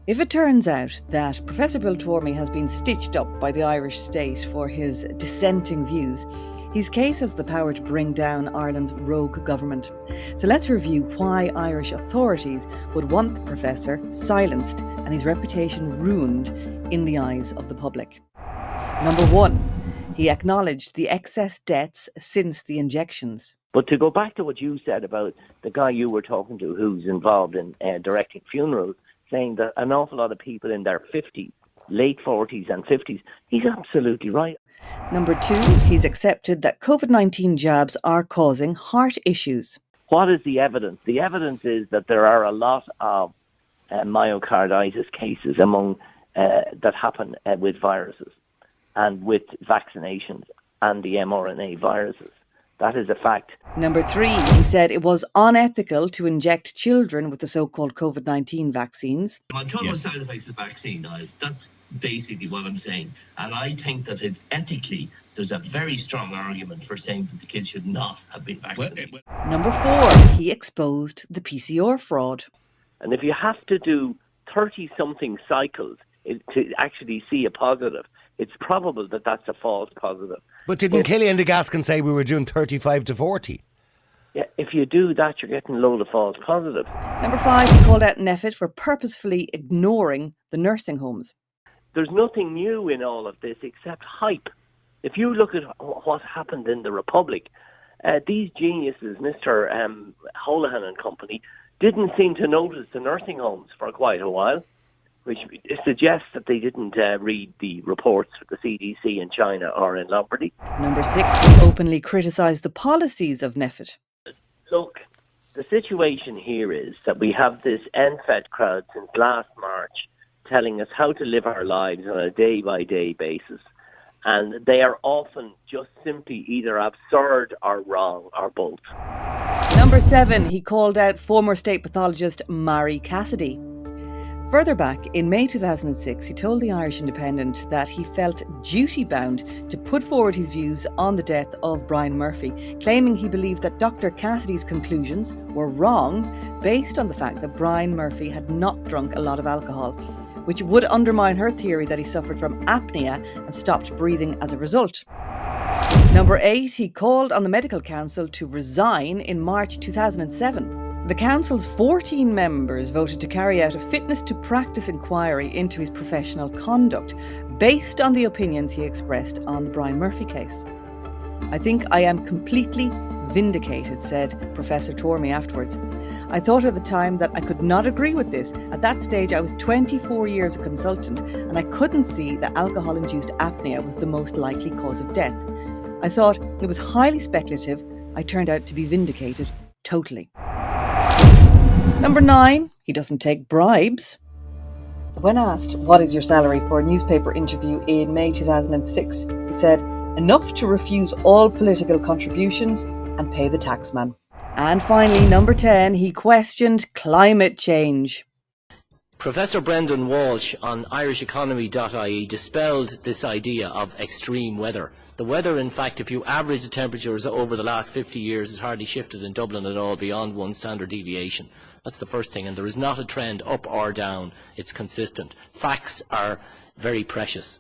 If it turns out that Professor Bill Tormey has been stitched up by the Irish state for his dissenting views, his case has the power to bring down Ireland's rogue government. So let's review why Irish authorities would want the professor silenced and his reputation ruined in the eyes of the public. Number 1, he acknowledged the excess deaths since the injections. But to go back to what you said about the guy you were talking to who's involved in directing funerals, saying that an awful lot of people in their 50s, late 40s and 50s, he's absolutely right. Number 2, he's accepted that COVID-19 jabs are causing heart issues. What is the evidence? The evidence is that there are a lot of myocarditis cases among that happen with viruses and with vaccinations and the mRNA viruses. That is a fact. Number 3, he said it was unethical to inject children with the so-called COVID-19 vaccines. I'm talking about side effects of the vaccine. That's basically what I'm saying. And I think that ethically, there's a very strong argument for saying that the kids should not have been vaccinated. Number 4, he exposed the PCR fraud. And if you have to do 30-something cycles to actually see a positive, it's probable that that's a false positive. But didn't Killian de Gascon say we were doing 35 to 40? Yeah, if you do that, you're getting a load of false positives. Number 5, he called out NPHET for purposefully ignoring the nursing homes. There's nothing new in all of this except hype. If you look at what happened in the Republic, these geniuses, Mr. Holohan and company, didn't seem to notice the nursing homes for quite a while, which suggests that they didn't read the reports of the CDC in China or in Lombardy. Number 6, he openly criticised the policies of NPHET. Look, the situation here is that we have this NPHET crowd since last March telling us how to live our lives on a day-by-day basis. And they are often just simply either absurd or wrong or both. Number 7, he called out former state pathologist Mary Cassidy. Further back, in May 2006, he told the Irish Independent that he felt duty-bound to put forward his views on the death of Brian Murphy, claiming he believed that Dr. Cassidy's conclusions were wrong based on the fact that Brian Murphy had not drunk a lot of alcohol, which would undermine her theory that he suffered from apnea and stopped breathing as a result. Number 8, he called on the Medical Council to resign in March 2007. The Council's 14 members voted to carry out a fitness to practice inquiry into his professional conduct based on the opinions he expressed on the Brian Murphy case. I think I am completely vindicated, said Professor Tormey afterwards. I thought at the time that I could not agree with this. At that stage, I was 24 years a consultant and I couldn't see that alcohol-induced apnea was the most likely cause of death. I thought it was highly speculative. I turned out to be vindicated totally. Number 9, he doesn't take bribes. When asked, what is your salary for a newspaper interview in May 2006, he said, enough to refuse all political contributions and pay the taxman. And finally, number 10, he questioned climate change. Professor Brendan Walsh on IrishEconomy.ie dispelled this idea of extreme weather. The weather, in fact, if you average the temperatures over the last 50 years, has hardly shifted in Dublin at all beyond one standard deviation. That's the first thing, and there is not a trend up or down. It's consistent. Facts are very precious.